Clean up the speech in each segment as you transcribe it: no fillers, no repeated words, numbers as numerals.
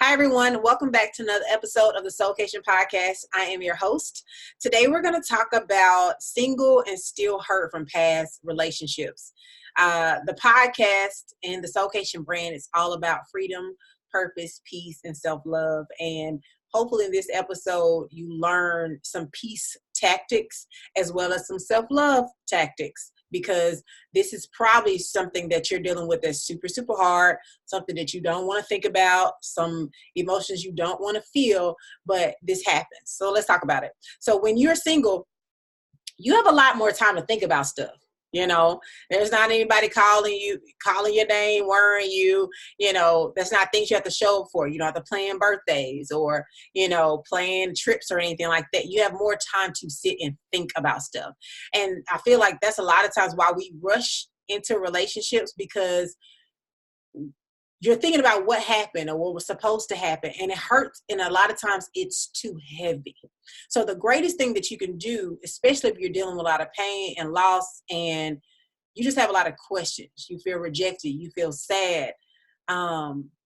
Hi, everyone. Welcome back to another episode of the SOULKATION podcast. I am your host. Today, we're going to talk about single and still hurt from past relationships. The podcast and the SOULKATION brand is all about freedom, purpose, peace, and self-love. And hopefully in this episode, you learn some peace tactics as well as some self-love tactics, because this is probably something that you're dealing with that's super, super hard, something that you don't want to think about, some emotions you don't want to feel, but this happens. So let's talk about it. So when you're single, you have a lot more time to think about stuff. You know, there's not anybody calling your name, worrying you. You know, that's not things you have to show up for. You don't have to plan birthdays or, plan trips or anything like that. You have more time to sit and think about stuff. And I feel like that's a lot of times why we rush into relationships, because you're thinking about what happened or what was supposed to happen, and it hurts. And a lot of times it's too heavy. So the greatest thing that you can do, especially if you're dealing with a lot of pain and loss and you just have a lot of questions, you feel rejected, you feel sad.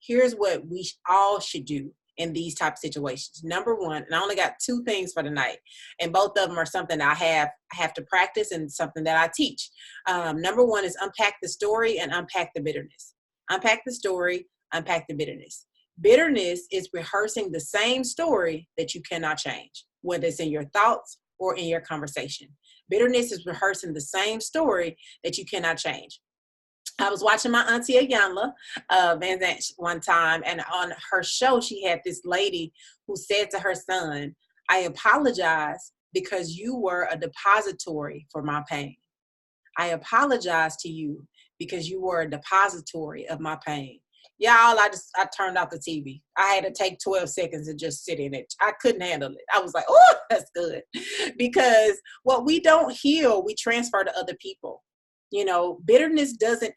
Here's what we all should do in these type of situations. Number one, and I only got two things for tonight, and both of them are something I have to practice and something that I teach. Number one is unpack the story and unpack the bitterness. Unpack the story, unpack the bitterness. Bitterness is rehearsing the same story that you cannot change, whether it's in your thoughts or in your conversation. Bitterness is rehearsing the same story that you cannot change. I was watching my auntie Ayanla Van Zant one time, and on her show, she had this lady who said to her son, "I apologize because you were a depository for my pain. I apologize to you because you were a depository of my pain." Y'all, I turned off the TV. I had to take 12 seconds and just sit in it. I couldn't handle it. I was like, oh, that's good. Because what we don't heal, we transfer to other people. You know, bitterness doesn't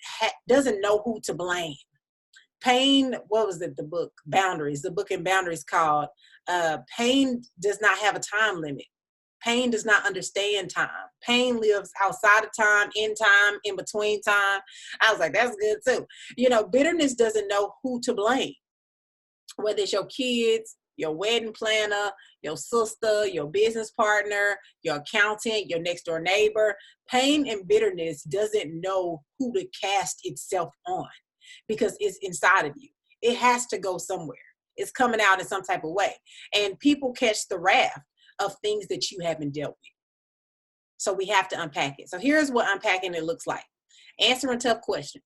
know who to blame. Pain, what was it, the book Boundaries? The book in Boundaries called Pain Does Not Have a Time Limit. Pain does not understand time. Pain lives outside of time, in between time. I was like, that's good too. You know, bitterness doesn't know who to blame. Whether it's your kids, your wedding planner, your sister, your business partner, your accountant, your next door neighbor. Pain and bitterness doesn't know who to cast itself on, because it's inside of you. It has to go somewhere. It's coming out in some type of way. And people catch the wrath of things that you haven't dealt with. So we have to unpack it. So here's what unpacking it looks like. Answering tough questions.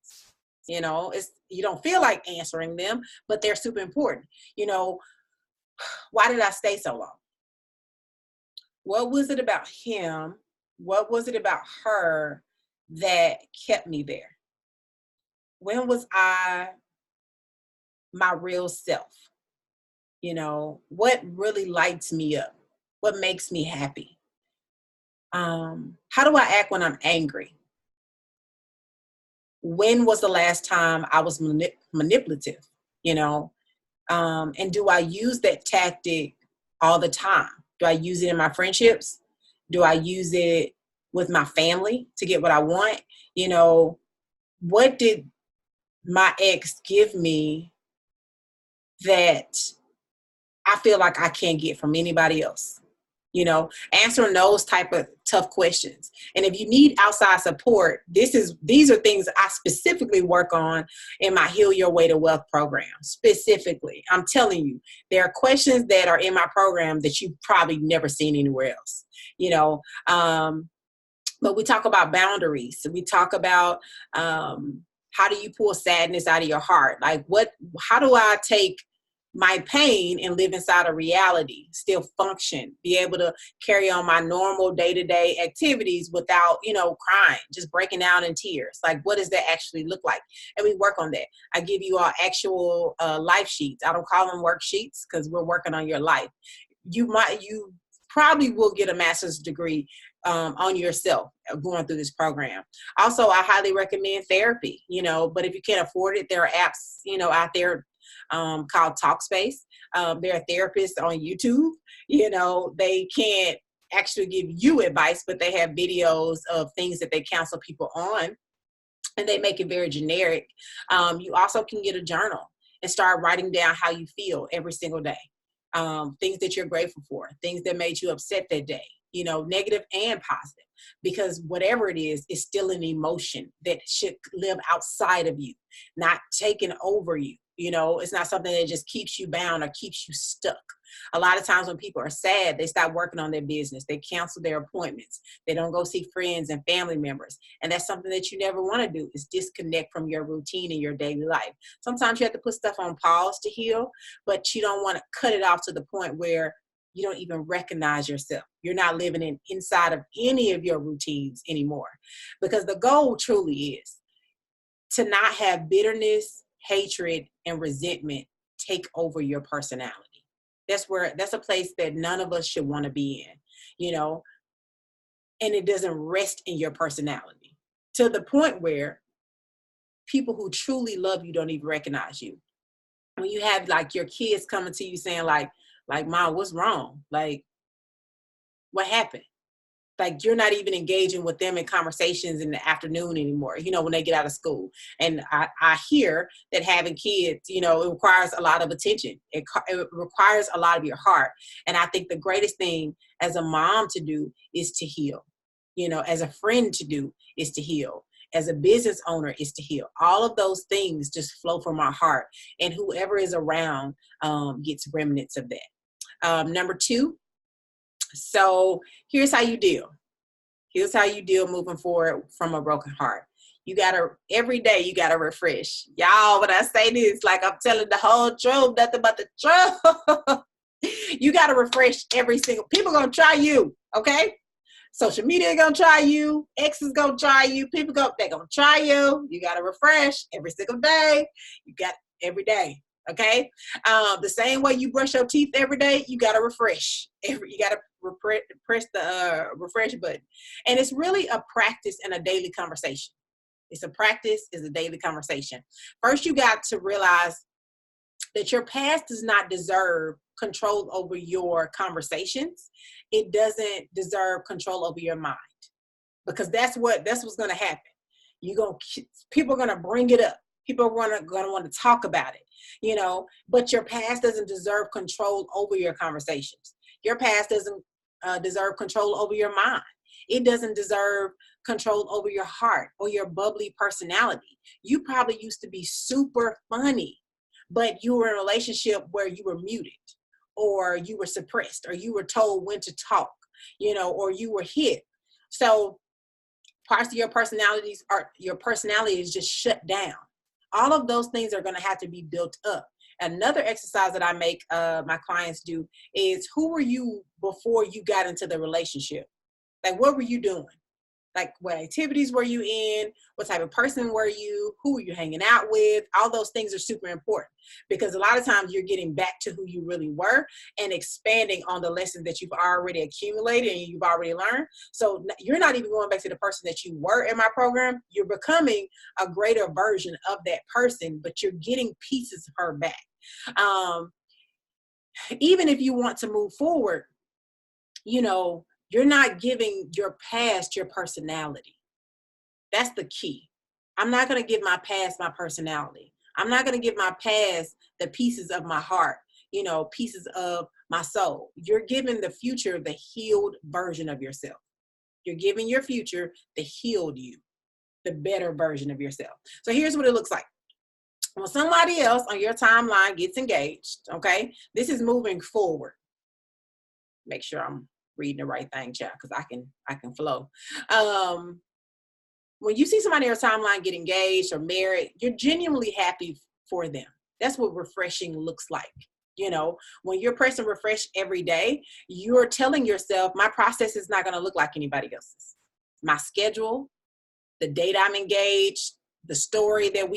You know, you don't feel like answering them, but they're super important. You know, why did I stay so long? What was it about him? What was it about her that kept me there? When was I my real self? You know, what really lights me up? What makes me happy? How do I act when I'm angry? When was the last time I was manipulative? You know, and do I use that tactic all the time? Do I use it in my friendships? Do I use it with my family to get what I want? You know, what did my ex give me that I feel like I can't get from anybody else? You know, answering those type of tough questions. And if you need outside support, these are things I specifically work on in my Heal Your Way to Wealth program. Specifically, I'm telling you, there are questions that are in my program that you've probably never seen anywhere else. You know, but we talk about boundaries. We talk about how do you pull sadness out of your heart? Like how do I take my pain and live inside of reality, still function, be able to carry on my normal day-to-day activities without, crying, just breaking out in tears. Like, what does that actually look like? And we work on that. I give you all actual life sheets. I don't call them worksheets because we're working on your life. You probably will get a master's degree on yourself going through this program. Also, I highly recommend therapy, but if you can't afford it, there are apps, out there called Talkspace. There are therapists on YouTube. They can't actually give you advice, but they have videos of things that they counsel people on, and they make it very generic. You also can get a journal and start writing down how you feel every single day. Things that you're grateful for, things that made you upset that day, negative and positive, because whatever it is still an emotion that should live outside of you, not taking over you. It's not something that just keeps you bound or keeps you stuck. A lot of times when people are sad, they stop working on their business. They cancel their appointments. They don't go see friends and family members. And that's something that you never want to do, is disconnect from your routine and your daily life. Sometimes you have to put stuff on pause to heal, but you don't want to cut it off to the point where you don't even recognize yourself. You're not living inside of any of your routines anymore. Because the goal truly is to not have bitterness, hatred, and resentment take over your personality. That's a place that none of us should want to be in, and it doesn't rest in your personality to the point where people who truly love you don't even recognize you. When you have like your kids coming to you saying like, Mom, what's wrong? Like, what happened? Like, you're not even engaging with them in conversations in the afternoon anymore, when they get out of school. And I hear that having kids, it requires a lot of attention. It requires a lot of your heart. And I think the greatest thing as a mom to do is to heal, as a friend to do is to heal, as a business owner is to heal. All of those things just flow from our heart. And whoever is around gets remnants of that. Number 2. So here's how you deal. Here's how you deal moving forward from a broken heart. Every day you gotta refresh. Y'all, when I say this, like I'm telling the whole truth, nothing but the truth. You gotta refresh people gonna try you, okay? Social media gonna try you, X is gonna try you, they're gonna try you. You gotta refresh every single day. Every day. Okay. The same way you brush your teeth every day, you got to refresh. You got to press the refresh button. And it's really a practice and a daily conversation. It's a practice, it's a daily conversation. First, you got to realize that your past does not deserve control over your conversations. It doesn't deserve control over your mind, because that's what's going to happen. People are going to bring it up. People are going to want to talk about it, but your past doesn't deserve control over your conversations. Your past doesn't deserve control over your mind. It doesn't deserve control over your heart or your bubbly personality. You probably used to be super funny, but you were in a relationship where you were muted, or you were suppressed, or you were told when to talk, or you were hit. So parts of your personality is just shut down. All of those things are going to have to be built up. Another exercise that I make my clients do is, who were you before you got into the relationship? Like, what were you doing? Like, what activities were you in? What type of person were you? Who were you hanging out with? All those things are super important, because a lot of times you're getting back to who you really were and expanding on the lessons that you've already accumulated and you've already learned. So you're not even going back to the person that you were in my program. You're becoming a greater version of that person, but you're getting pieces of her back. Even if you want to move forward, you're not giving your past your personality. That's the key. I'm not going to give my past my personality. I'm not going to give my past the pieces of my heart, pieces of my soul. You're giving the future the healed version of yourself. You're giving your future the healed you, the better version of yourself. So here's what it looks like. When somebody else on your timeline gets engaged, okay, this is moving forward. Make sure I'm reading the right thing, chat, because I can flow. When you see somebody on your timeline get engaged or married, you're genuinely happy for them. That's what refreshing looks like. When you're pressing refresh every day, you're telling yourself, my process is not going to look like anybody else's. My schedule, the date I'm engaged, the story that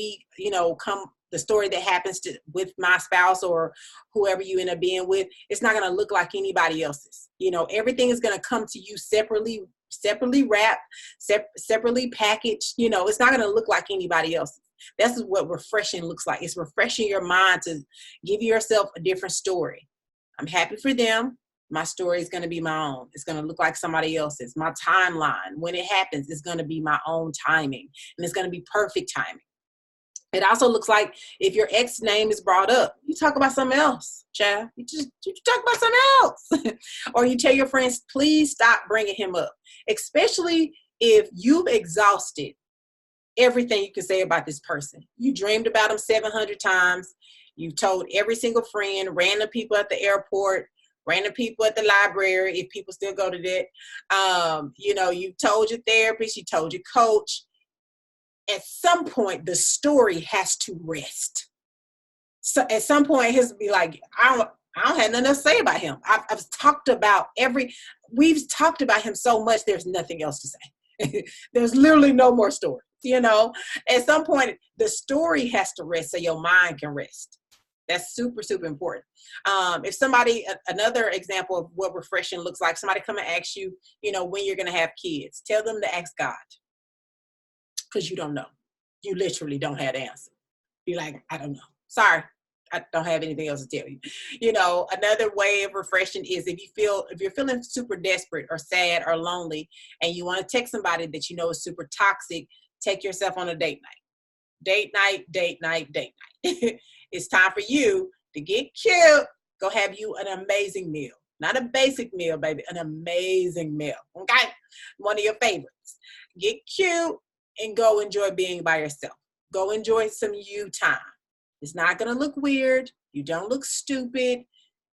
the story that happens with my spouse or whoever you end up being with, it's not going to look like anybody else's. Everything is going to come to you separately wrapped, separately packaged. It's not going to look like anybody else's. That's what refreshing looks like. It's refreshing your mind to give yourself a different story. I'm happy for them. My story is going to be my own. It's going to look like somebody else's. My timeline, when it happens, is going to be my own timing, and it's going to be perfect timing. It also looks like if your ex name is brought up, you talk about something else, child. You talk about something else. Or you tell your friends, please stop bringing him up, especially if you've exhausted everything you can say about this person. You dreamed about him 700 times. You've told every single friend, random people at the airport, random people at the library, if people still go to that. You told your therapist, you told your coach. At some point, the story has to rest. So at some point, his be like, I don't have nothing else to say about him. I've talked about we've talked about him so much, there's nothing else to say. There's literally no more story. At some point, the story has to rest so your mind can rest. That's super, super important. If another example of what refreshing looks like, somebody come and ask you, when you're going to have kids, tell them to ask God. Because you don't know. You literally don't have the answer. Be like, I don't know. Sorry. I don't have anything else to tell you. Another way of refreshing is if you're feeling super desperate or sad or lonely and you want to text somebody that you know is super toxic, take yourself on a date night. Date night. It's time for you to get cute. Go have you an amazing meal. Not a basic meal, baby. An amazing meal. Okay? One of your favorites. Get cute and go enjoy being by yourself. Go enjoy some you time. It's not going to look weird. You don't look stupid.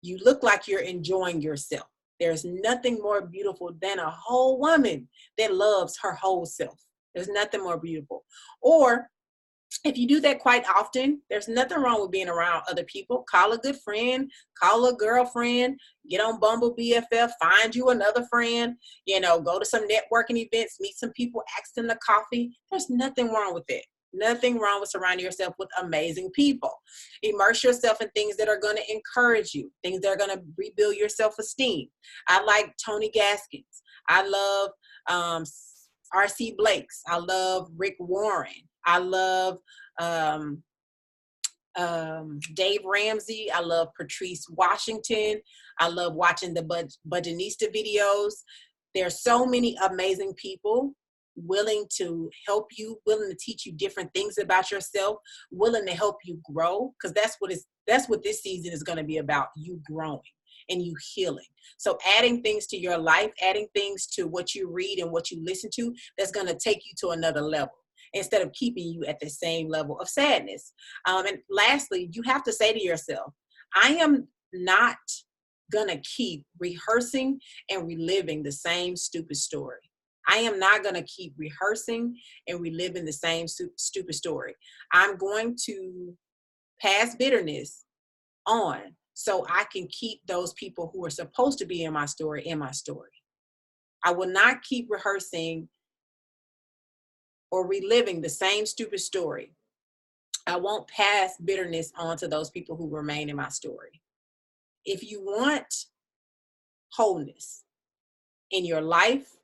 You look like you're enjoying yourself. There's nothing more beautiful than a whole woman that loves her whole self. There's nothing more beautiful. Or if you do that quite often, there's nothing wrong with being around other people. Call a good friend, call a girlfriend, get on Bumble BFF, find you another friend, go to some networking events, meet some people, ask them to coffee. There's nothing wrong with it. Nothing wrong with surrounding yourself with amazing people. Immerse yourself in things that are going to encourage you, things that are going to rebuild your self-esteem. I like Tony Gaskins. I love R.C. Blakes. I love Rick Warren. I love Dave Ramsey. I love Patrice Washington. I love watching the Budgetnista videos. There's so many amazing people willing to help you, willing to teach you different things about yourself, willing to help you grow, because that's what this season is going to be about, you growing and you healing. So adding things to your life, adding things to what you read and what you listen to, that's going to take you to another level instead of keeping you at the same level of sadness. And lastly, you have to say to yourself, I am not going to keep rehearsing and reliving the same stupid story. I am not going to keep rehearsing and reliving the same stupid story. I'm going to pass bitterness on so I can keep those people who are supposed to be in my story in my story. I will not keep rehearsing or reliving the same stupid story. I won't pass bitterness on to those people who remain in my story. If you want wholeness in your life,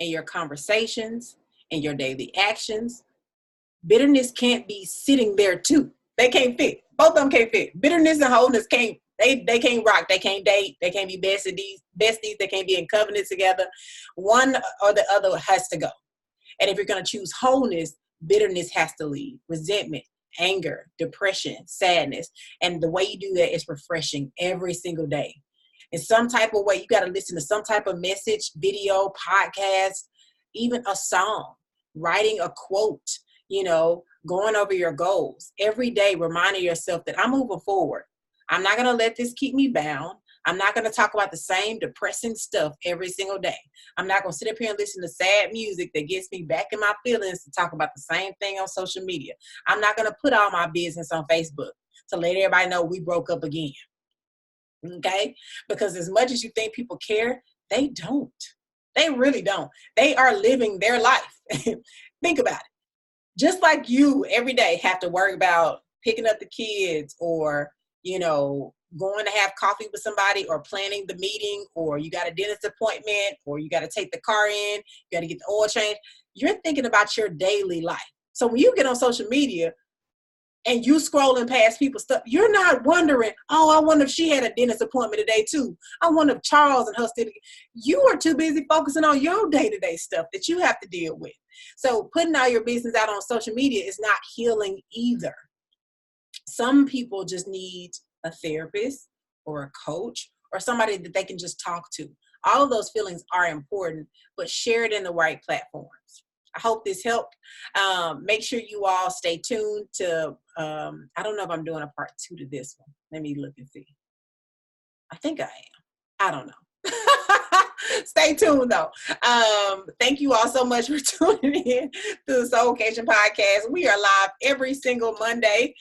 in your conversations, in your daily actions, bitterness can't be sitting there too. They can't fit. Both of them can't fit. Bitterness and wholeness can't, they can't rock. They can't date. They can't be besties. They can't be in covenant together. One or the other has to go. And if you're going to choose wholeness, bitterness has to leave. Resentment, anger, depression, sadness. And the way you do that is refreshing every single day. In some type of way, you got to listen to some type of message, video, podcast, even a song, writing a quote, going over your goals. Every day, reminding yourself that I'm moving forward. I'm not going to let this keep me bound. I'm not going to talk about the same depressing stuff every single day. I'm not going to sit up here and listen to sad music that gets me back in my feelings to talk about the same thing on social media. I'm not going to put all my business on Facebook to let everybody know we broke up again. Okay? Because as much as you think people care, they don't. They really don't. They are living their life. Think about it. Just like you every day have to worry about picking up the kids or, going to have coffee with somebody or planning the meeting, or you got a dentist appointment, or you got to take the car in, you got to get the oil change. You're thinking about your daily life. So when you get on social media, and you scrolling past people's stuff, you're not wondering, oh, I wonder if she had a dentist appointment today too. I wonder if Charles and her still. You are too busy focusing on your day-to-day stuff that you have to deal with. So putting all your business out on social media is not healing either. Some people just need a therapist or a coach or somebody that they can just talk to. All of those feelings are important, but share it in the right platforms. I hope this helped. Make sure you all stay tuned to, I don't know if I'm doing a part 2 to this one. Let me look and see. I think I am. I don't know. Stay tuned though. Thank you all so much for tuning in to the Soulkation podcast. We are live every single Monday.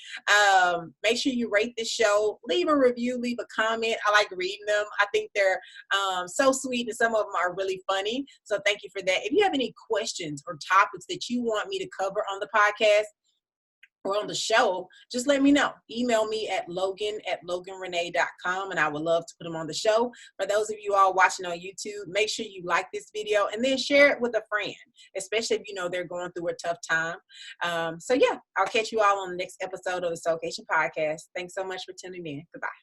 Make sure you rate this show, leave a review, leave a comment. I like reading them. I think they're so sweet, and some of them are really funny. So thank you for that. If you have any questions or topics that you want me to cover on the podcast or on the show, just let me know. Email me at logan@loganrenee.com, and I would love to put them on the show. For those of you all watching on YouTube, make sure you like this video and then share it with a friend, especially if you know they're going through a tough time. So yeah, I'll catch you all on the next episode of the Soulkation podcast. Thanks so much for tuning in. Goodbye.